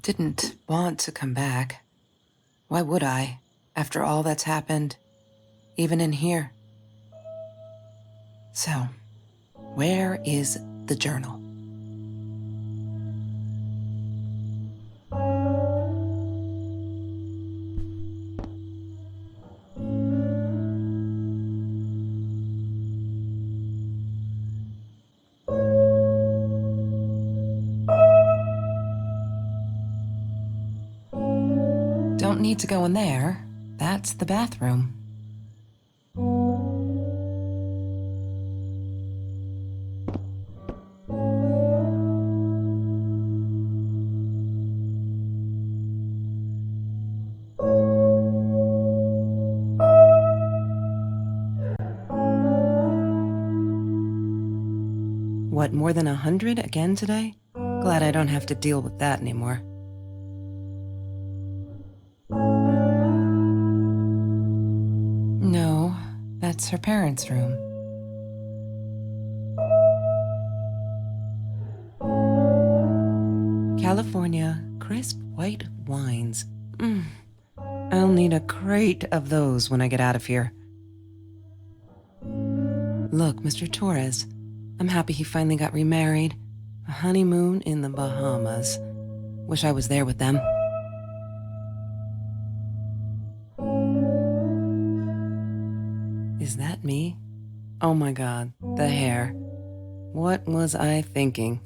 didn't want to come back. Why would I, after all that's happened, even in here? So, where is the journal? Don't need to go in there. That's the bathroom. What, more than 100 again today? Glad I don't have to deal with that anymore. No, that's her parents' room. California crisp white wines. I'll need a crate of those when I get out of here. Look, Mr. Torres, I'm happy he finally got remarried. A honeymoon in the Bahamas. Wish I was there with them. Is that me? Oh my God, the hair. What was I thinking?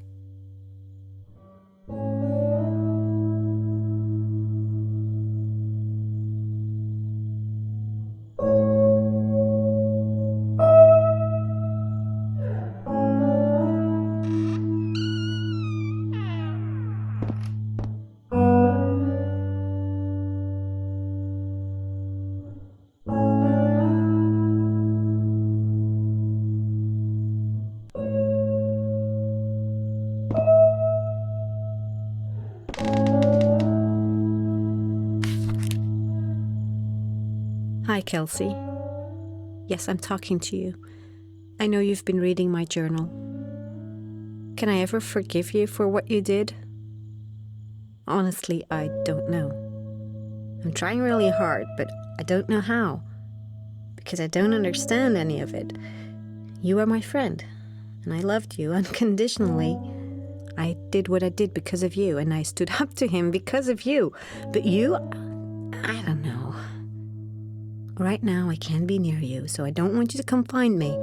Hi, Kelsey. Yes, I'm talking to you. I know you've been reading my journal. Can I ever forgive you for what you did? Honestly, I don't know. I'm trying really hard, but I don't know how. Because I don't understand any of it. You are my friend, and I loved you unconditionally. I did what I did because of you, and I stood up to him because of you. But you, I don't know. Right now, I can't be near you, so I don't want you to come find me.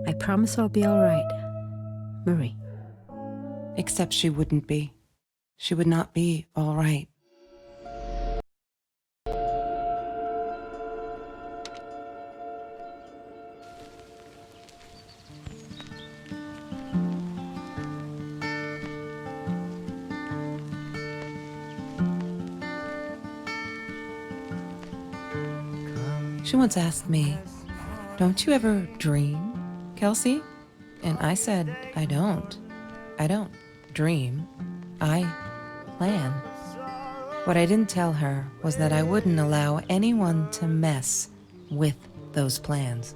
I promise I'll be all right. Marie. Except she wouldn't be. She would not be all right. She once asked me, "Don't you ever dream, Kelsey?" And I said, I don't. I don't dream. I plan. What I didn't tell her was that I wouldn't allow anyone to mess with those plans.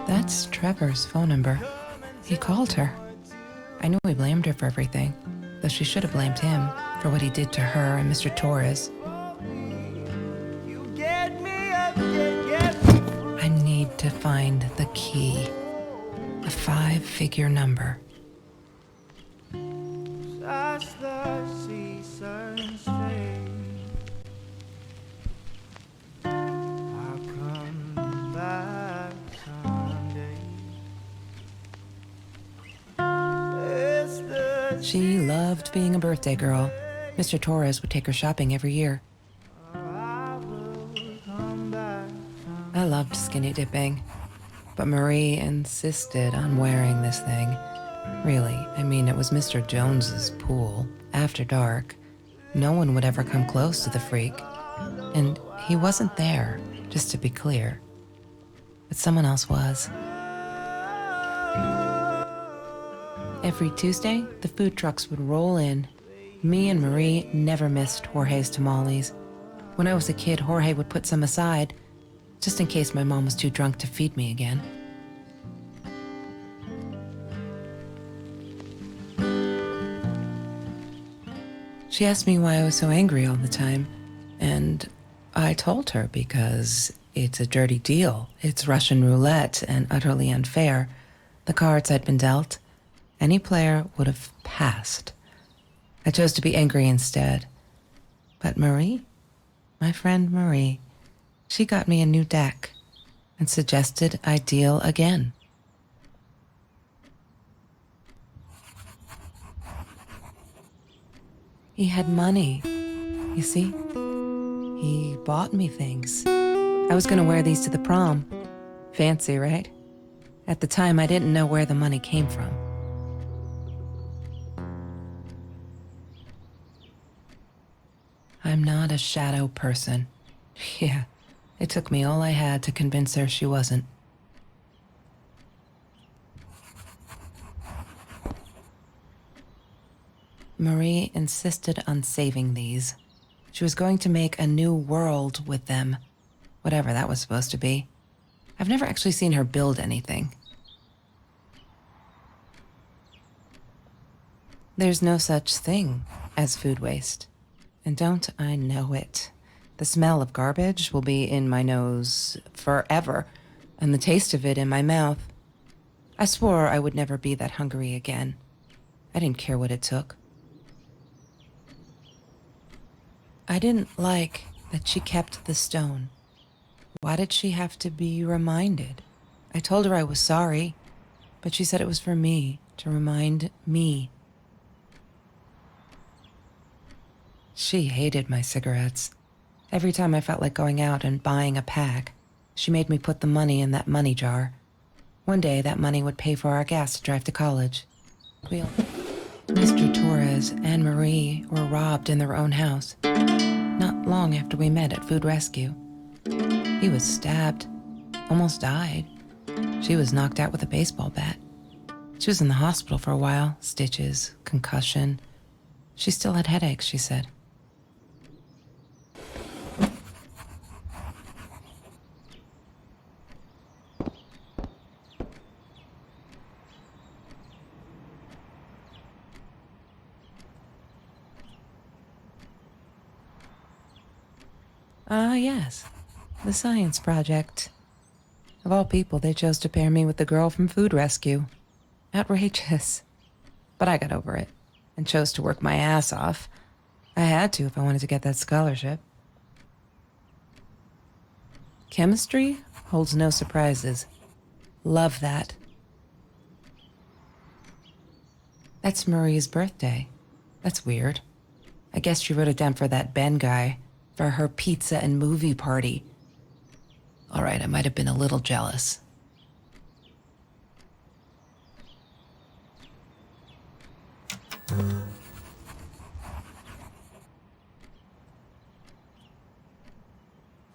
That's Trevor's phone number. He called her. I knew he blamed her for everything, though she should have blamed him for what he did to her and Mr. Torres. I need to find the key, a 5-figure number. She loved being a birthday girl. Mr. Torres would take her shopping every year. I loved skinny dipping, but Marie insisted on wearing this thing. Really, I mean, it was Mr. Jones's pool, after dark. No one would ever come close to the freak. And he wasn't there, just to be clear. But someone else was. Every Tuesday, the food trucks would roll in. Me and Marie never missed Jorge's tamales. When I was a kid, Jorge would put some aside, just in case my mom was too drunk to feed me again. She asked me why I was so angry all the time, and I told her because it's a dirty deal. It's Russian roulette and utterly unfair. The cards I'd been dealt, any player would have passed. I chose to be angry instead. But Marie, my friend Marie, she got me a new deck and suggested I deal again. He had money, you see? He bought me things. I was gonna wear these to the prom. Fancy, right? At the time, I didn't know where the money came from. I'm not a shadow person. Yeah, it took me all I had to convince her she wasn't. Marie insisted on saving these. She was going to make a new world with them, whatever that was supposed to be. I've never actually seen her build anything. There's no such thing as food waste. And don't I know it? The smell of garbage will be in my nose forever, and the taste of it in my mouth. I swore I would never be that hungry again. I didn't care what it took. I didn't like that she kept the stone. Why did she have to be reminded? I told her I was sorry, but she said it was for me, to remind me. She hated my cigarettes. Every time I felt like going out and buying a pack, she made me put the money in that money jar. One day, that money would pay for our gas to drive to college. Mr. Torres and Marie were robbed in their own house, not long after we met at Food Rescue. He was stabbed, almost died. She was knocked out with a baseball bat. She was in the hospital for a while, stitches, concussion. She still had headaches, she said. Ah, yes. The science project. Of all people, they chose to pair me with the girl from Food Rescue. Outrageous. But I got over it and chose to work my ass off. I had to if I wanted to get that scholarship. Chemistry holds no surprises. Love that. That's Marie's birthday. That's weird. I guess she wrote it down for that Ben guy, for her pizza and movie party. All right, I might have been a little jealous.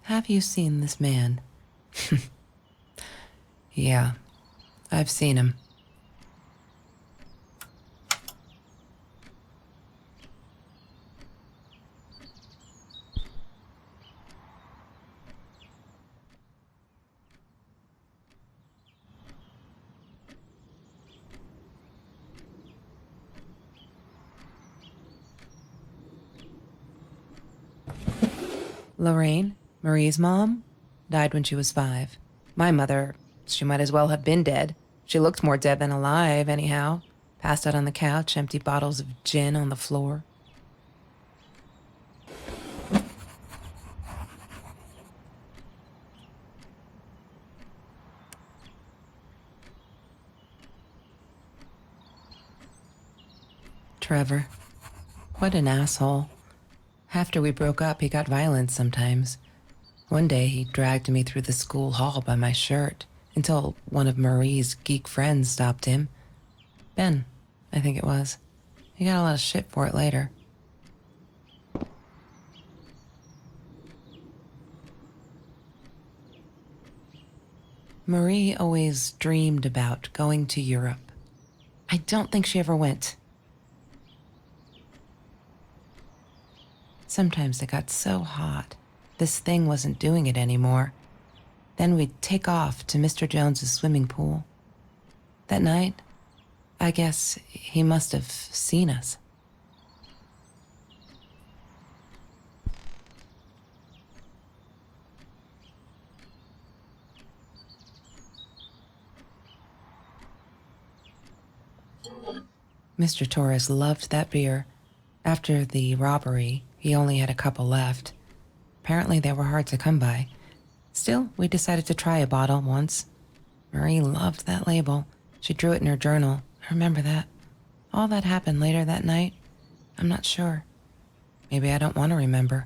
Have you seen this man? Yeah, I've seen him. Lorraine, Marie's mom, died when she was 5. My mother, she might as well have been dead. She looked more dead than alive, anyhow. Passed out on the couch, empty bottles of gin on the floor. Trevor, what an asshole. After we broke up, he got violent sometimes. One day, he dragged me through the school hall by my shirt until one of Marie's geek friends stopped him. Ben, I think it was. He got a lot of shit for it later. Marie always dreamed about going to Europe. I don't think she ever went. Sometimes it got so hot, this thing wasn't doing it anymore. Then we'd take off to Mr. Jones's swimming pool. That night, I guess he must have seen us. Mr. Torres loved that beer. After the robbery, he only had a couple left. Apparently they were hard to come by. Still, we decided to try a bottle once. Marie loved that label. She drew it in her journal. I remember that. All that happened later that night, I'm not sure. Maybe I don't want to remember.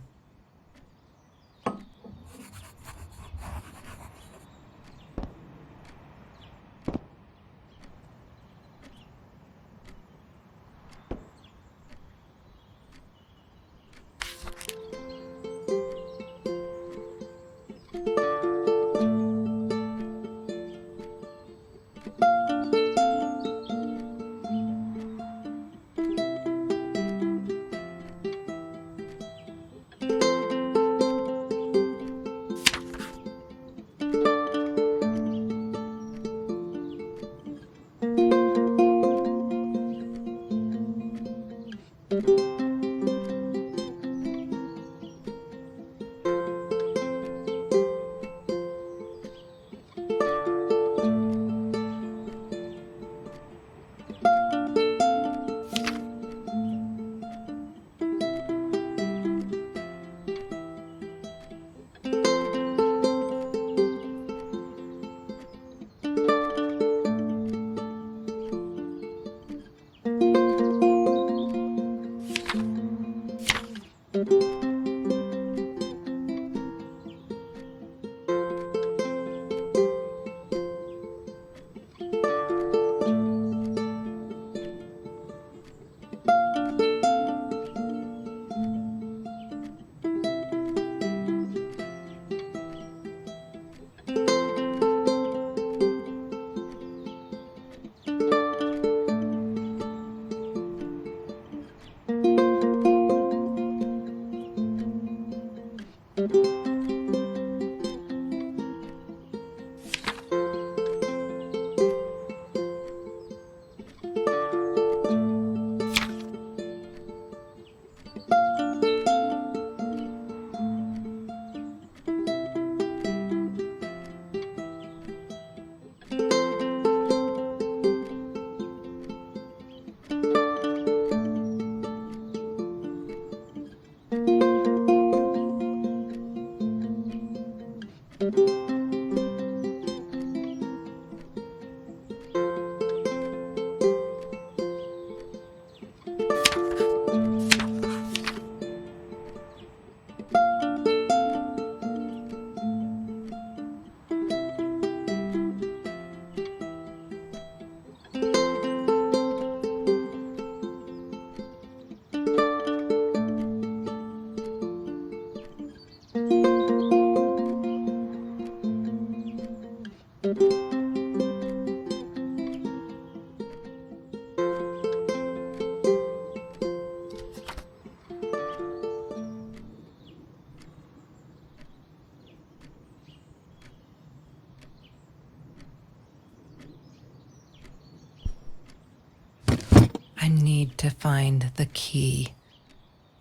I need to find the key.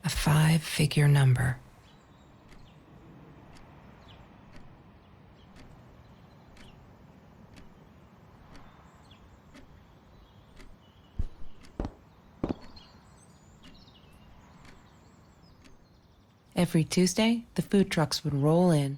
A 5-figure number. Every Tuesday, the food trucks would roll in.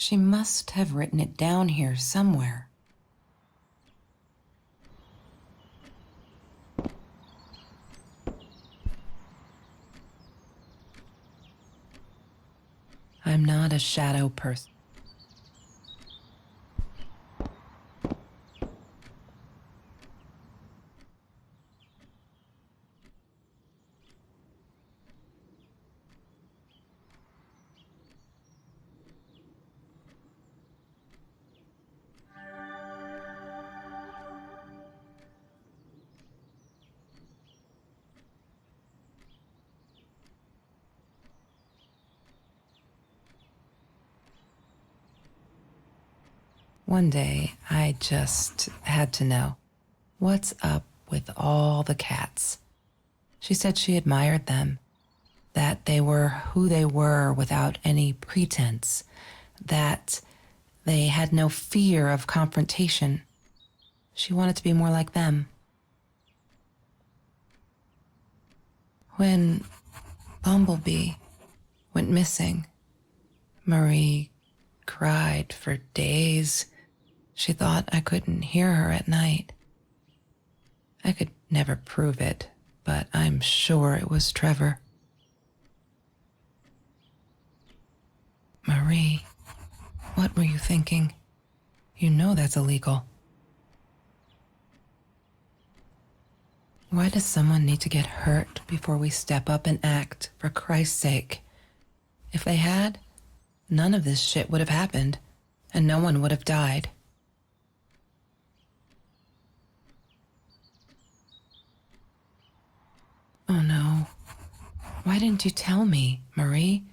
She must have written it down here somewhere. I'm not a shadow person. One day, I just had to know, what's up with all the cats? She said she admired them, that they were who they were without any pretense, that they had no fear of confrontation. She wanted to be more like them. When Bumblebee went missing, Marie cried for days. She thought I couldn't hear her at night. I could never prove it, but I'm sure it was Trevor. Marie, what were you thinking? You know that's illegal. Why does someone need to get hurt before we step up and act, for Christ's sake? If they had, none of this shit would have happened, and no one would have died. Oh no. Why didn't you tell me, Marie?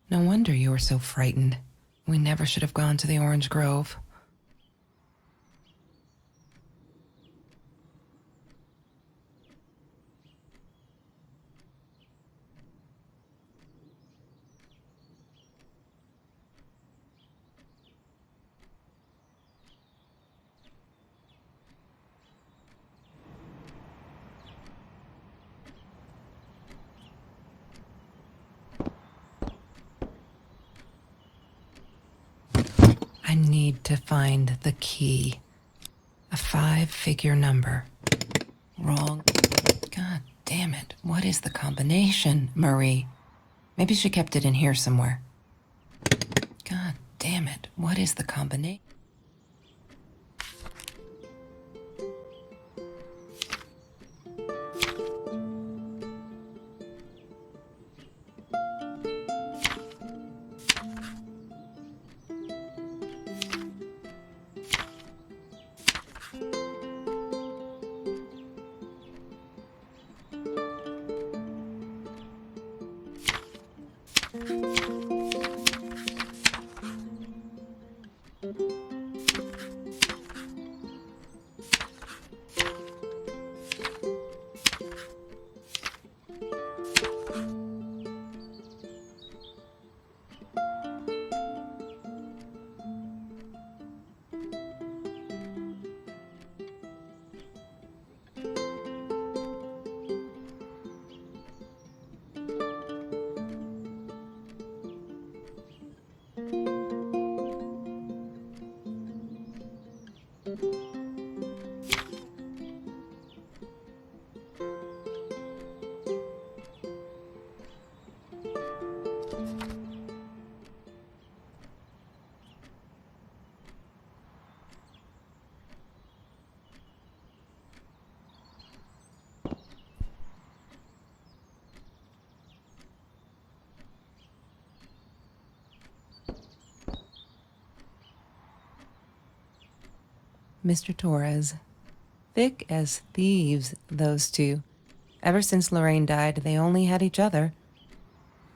No wonder you were so frightened. We never should have gone to the Orange Grove. I need to find the key. A 5-figure number. Wrong. God damn it. What is the combination, Marie? Maybe she kept it in here somewhere. God damn it. What is the combination? Mr. Torres. Thick as thieves, those two. Ever since Lorraine died, they only had each other.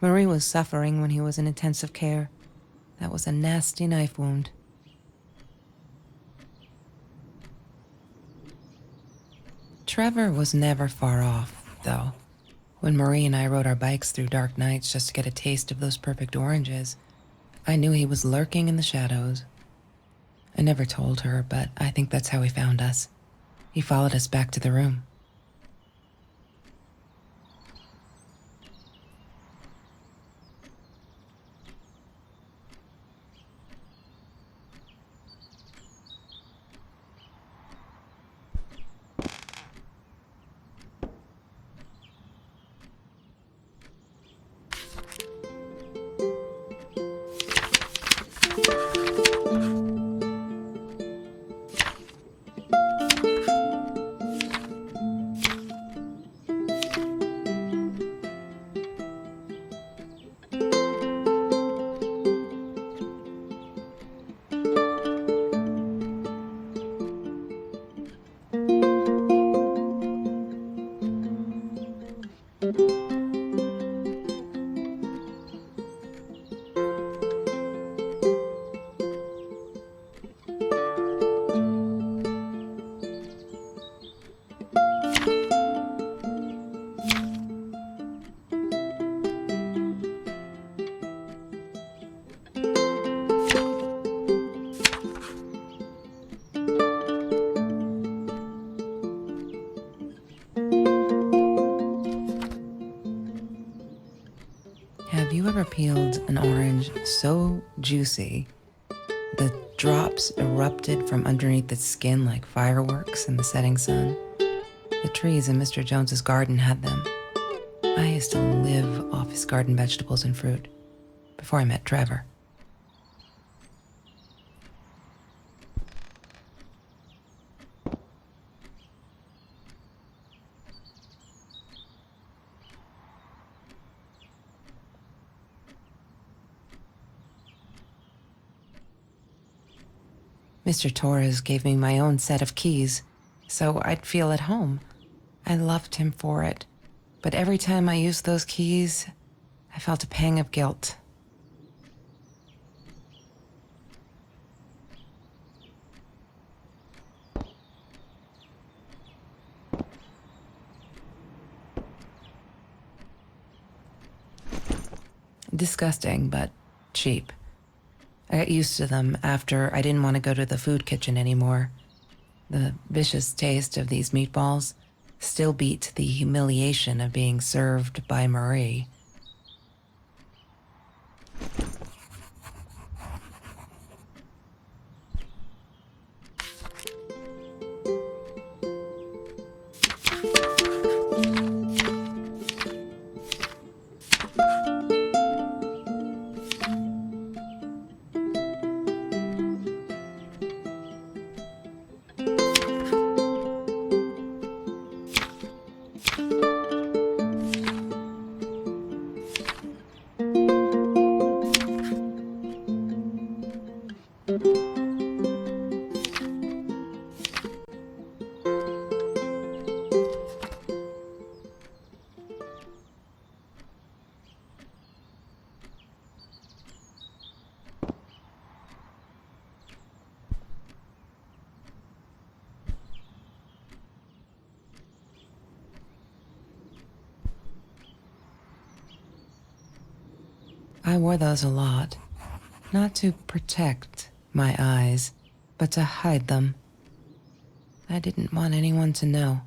Marie was suffering when he was in intensive care. That was a nasty knife wound. Trevor was never far off, though. When Marie and I rode our bikes through dark nights just to get a taste of those perfect oranges, I knew he was lurking in the shadows. I never told her, but I think that's how he found us. He followed us back to the room. Have you ever peeled an orange so juicy the drops erupted from underneath its skin like fireworks in the setting sun? The trees in Mr. Jones's garden had them. I used to live off his garden vegetables and fruit before I met Trevor. Mr. Torres gave me my own set of keys, so I'd feel at home. I loved him for it, but every time I used those keys, I felt a pang of guilt. Disgusting, but cheap. I got used to them after I didn't want to go to the food kitchen anymore. The vicious taste of these meatballs still beat the humiliation of being served by Marie. I wore those a lot, not to protect my eyes, but to hide them. I didn't want anyone to know.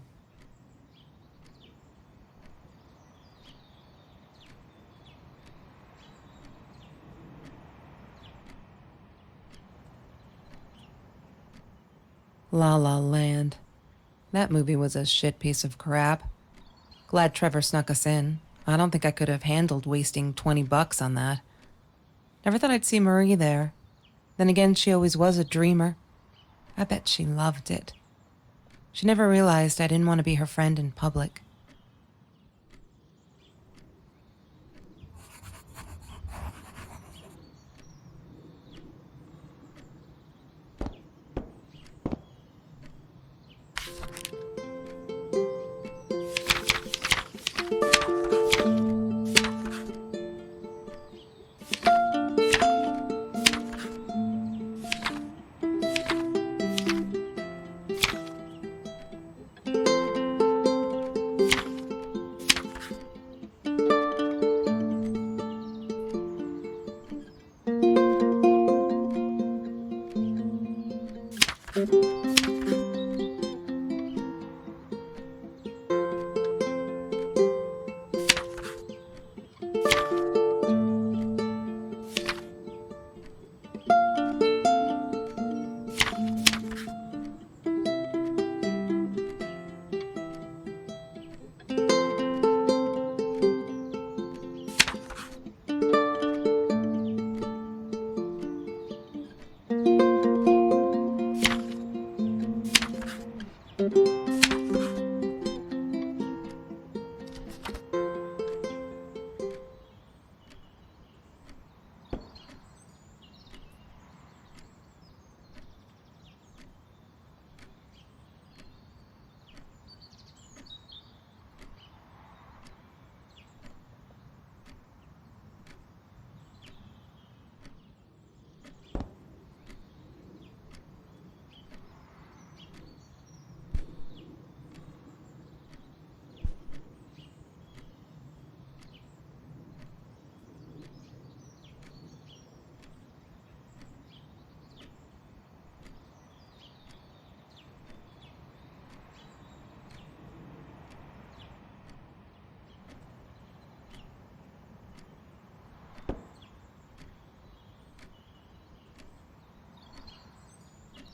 La La Land. That movie was a shit piece of crap. Glad Trevor snuck us in. I don't think I could have handled wasting $20 on that. Never thought I'd see Marie there. Then again, she always was a dreamer. I bet she loved it. She never realized I didn't want to be her friend in public.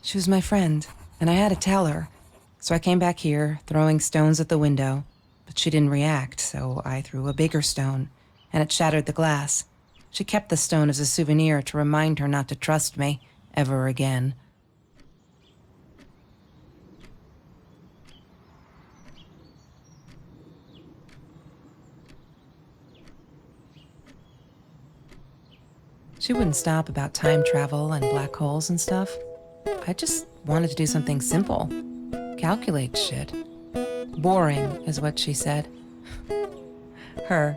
She was my friend, and I had to tell her. So I came back here, throwing stones at the window, but she didn't react, so I threw a bigger stone, and it shattered the glass. She kept the stone as a souvenir to remind her not to trust me ever again. She wouldn't stop about time travel and black holes and stuff. I just wanted to do something simple. Calculate shit. Boring is what she said. Her,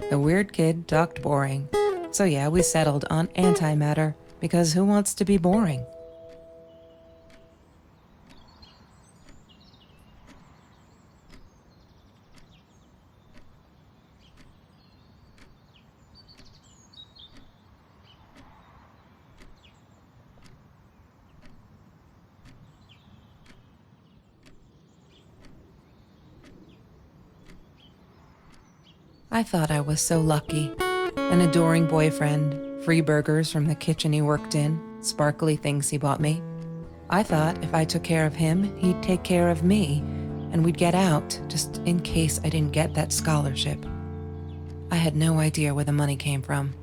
the weird kid, talked boring. So yeah, we settled on antimatter, because who wants to be boring? I thought I was so lucky. An adoring boyfriend, free burgers from the kitchen he worked in, sparkly things he bought me. I thought if I took care of him, he'd take care of me, and we'd get out, just in case I didn't get that scholarship. I had no idea where the money came from.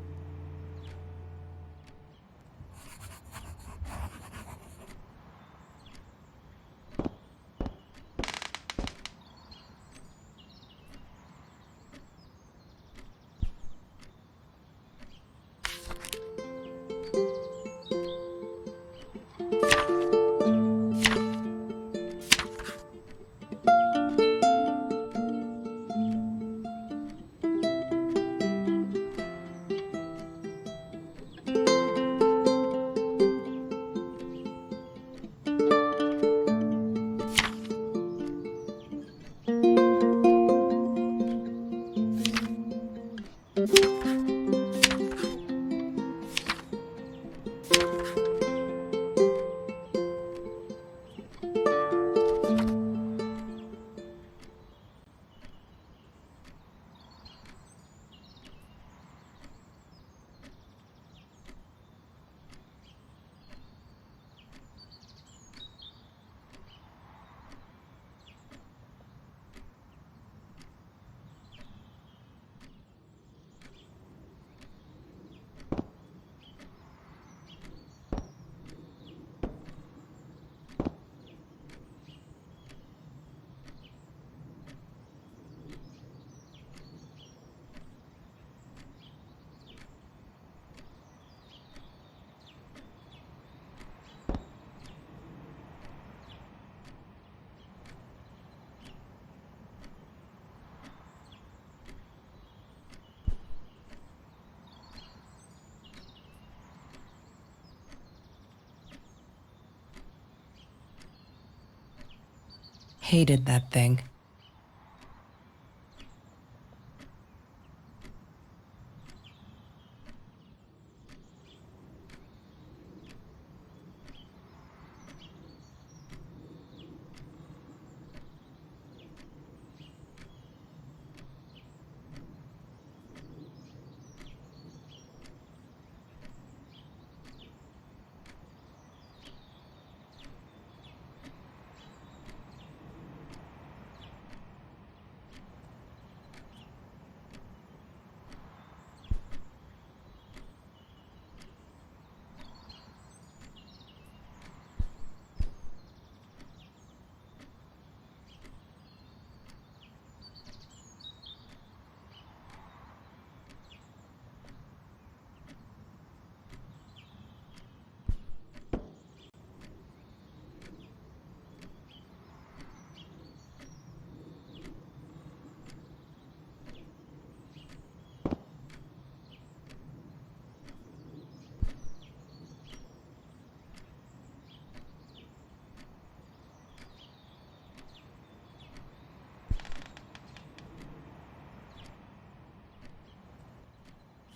Hated that thing.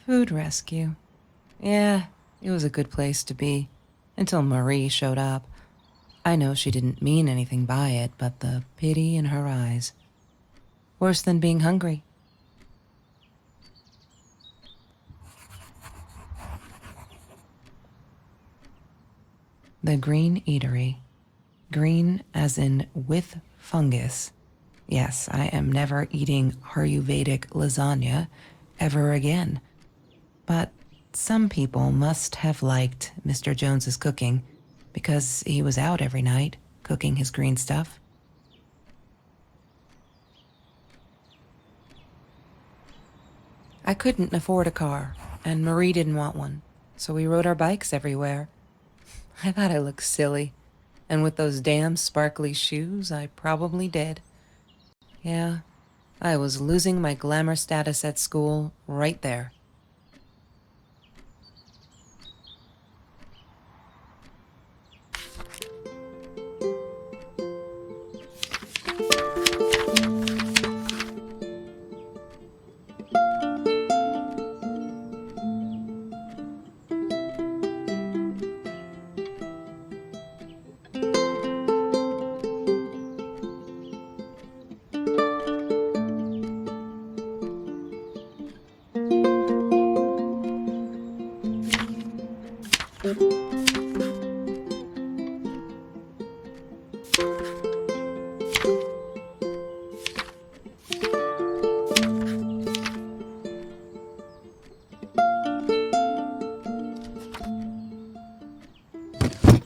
Food rescue. Yeah, it was a good place to be. Until Marie showed up. I know she didn't mean anything by it, but the pity in her eyes. Worse than being hungry. The Green Eatery. Green as in with fungus. Yes, I am never eating Ayurvedic lasagna ever again. But some people must have liked Mr. Jones's cooking because he was out every night cooking his green stuff. I couldn't afford a car, and Marie didn't want one, so we rode our bikes everywhere. I thought I looked silly, and with those damn sparkly shoes, I probably did. Yeah, I was losing my glamour status at school right there.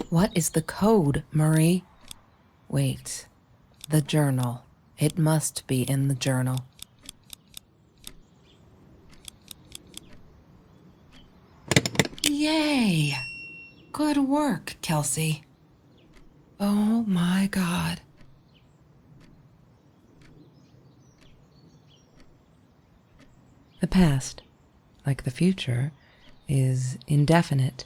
What is the code, Marie? Wait, the journal. It must be in the journal. Yay! Good work, Kelsey. Oh my God. The past, like the future, is indefinite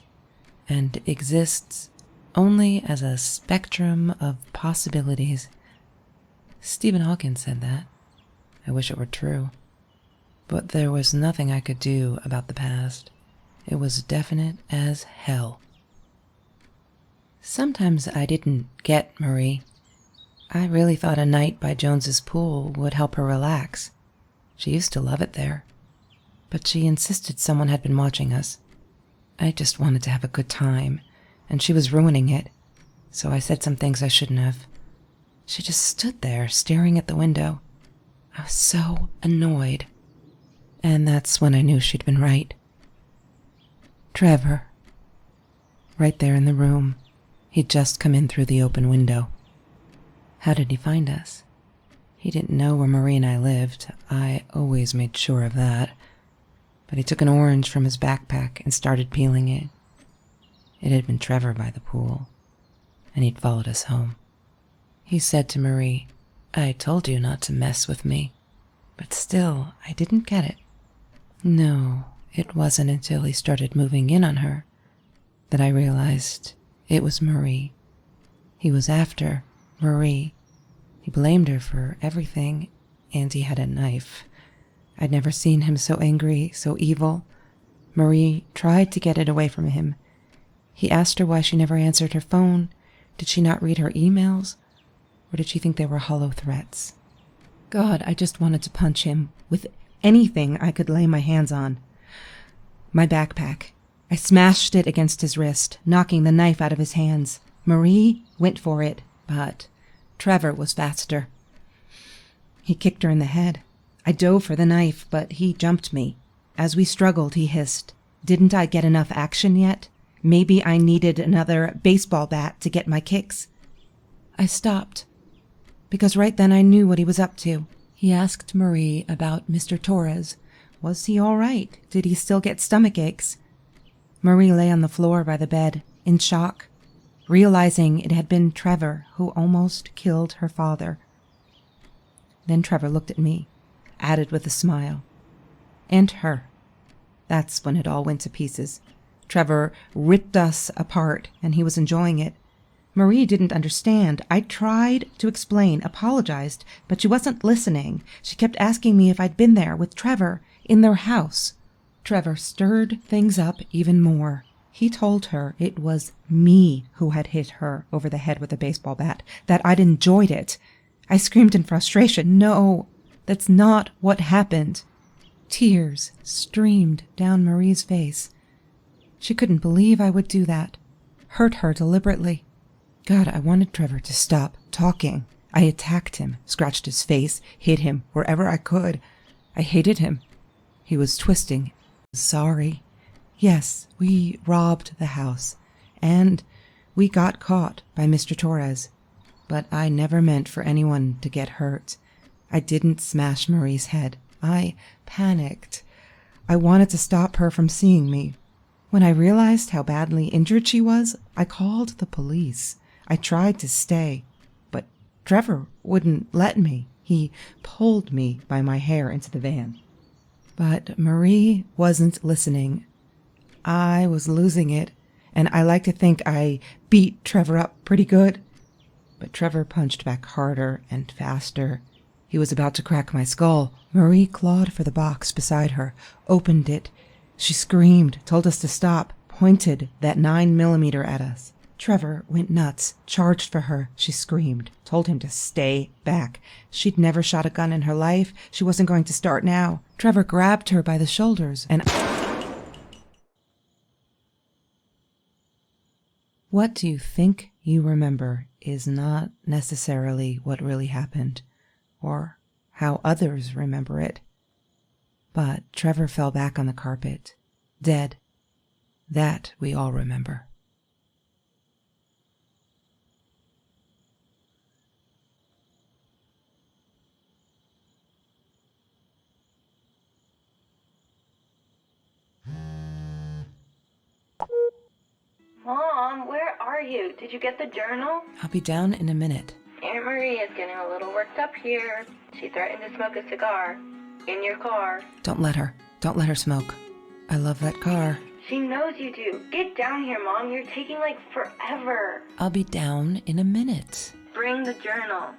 and exists only as a spectrum of possibilities. Stephen Hawking said that. I wish it were true. But there was nothing I could do about the past. It was definite as hell. Sometimes I didn't get Marie. I really thought a night by Jones's pool would help her relax. She used to love it there. But she insisted someone had been watching us. I just wanted to have a good time, and she was ruining it, so I said some things I shouldn't have. She just stood there, staring at the window. I was so annoyed. And that's when I knew she'd been right. Trevor. Right there in the room. He'd just come in through the open window. How did he find us? He didn't know where Marie and I lived. I always made sure of that. But he took an orange from his backpack and started peeling it. It had been Trevor by the pool, and he'd followed us home. He said to Marie, "I told you not to mess with me." But still, I didn't get it. No, it wasn't until he started moving in on her that I realized it was Marie. He was after Marie. He blamed her for everything, and he had a knife. I'd never seen him so angry, so evil. Marie tried to get it away from him. He asked her why she never answered her phone. Did she not read her emails? Or did she think they were hollow threats? God, I just wanted to punch him with anything I could lay my hands on. My backpack. I smashed it against his wrist, knocking the knife out of his hands. Marie went for it, but Trevor was faster. He kicked her in the head. I dove for the knife, but he jumped me. As we struggled, he hissed, "Didn't I get enough action yet? Maybe I needed another baseball bat to get my kicks." I stopped, because right then I knew what he was up to. He asked Marie about Mr. Torres. Was he all right? Did he still get stomach aches? Marie lay on the floor by the bed, in shock, realizing it had been Trevor who almost killed her father. Then Trevor looked at me, added with a smile. And her. That's when it all went to pieces. Trevor ripped us apart, and he was enjoying it. Marie didn't understand. I tried to explain, apologized, but she wasn't listening. She kept asking me if I'd been there with Trevor in their house. Trevor stirred things up even more. He told her it was me who had hit her over the head with a baseball bat, that I'd enjoyed it. I screamed in frustration, "No, that's not what happened." Tears streamed down Marie's face. She couldn't believe I would do that. hurt her deliberately. God, I wanted Trevor to stop talking. I attacked him, scratched his face, hit him wherever I could. I hated him. He was twisting. Sorry. Yes, we robbed the house, and we got caught by Mr. Torres. But I never meant for anyone to get hurt. I didn't smash Marie's head. I panicked. I wanted to stop her from seeing me. When I realized how badly injured she was, I called the police. I tried to stay, but Trevor wouldn't let me. He pulled me by my hair into the van. But Marie wasn't listening. I was losing it, and I like to think I beat Trevor up pretty good. But Trevor punched back harder and faster. He was about to crack my skull. Marie clawed for the box beside her, opened it. She screamed, told us to stop, pointed that 9mm at us. Trevor went nuts, charged for her. She screamed, told him to stay back. She'd never shot a gun in her life. She wasn't going to start now. Trevor grabbed her by the shoulders and... What do you think you remember is not necessarily what really happened, or how others remember it. But Trevor fell back on the carpet, dead. That we all remember. Mom, where are you? Did you get the journal? I'll be down in a minute. Aunt Marie is getting a little worked up here. She threatened to smoke a cigar. In your car. Don't let her. Don't let her smoke. I love that car. She knows you do. Get down here, Mom. You're taking like forever. I'll be down in a minute. Bring the journal.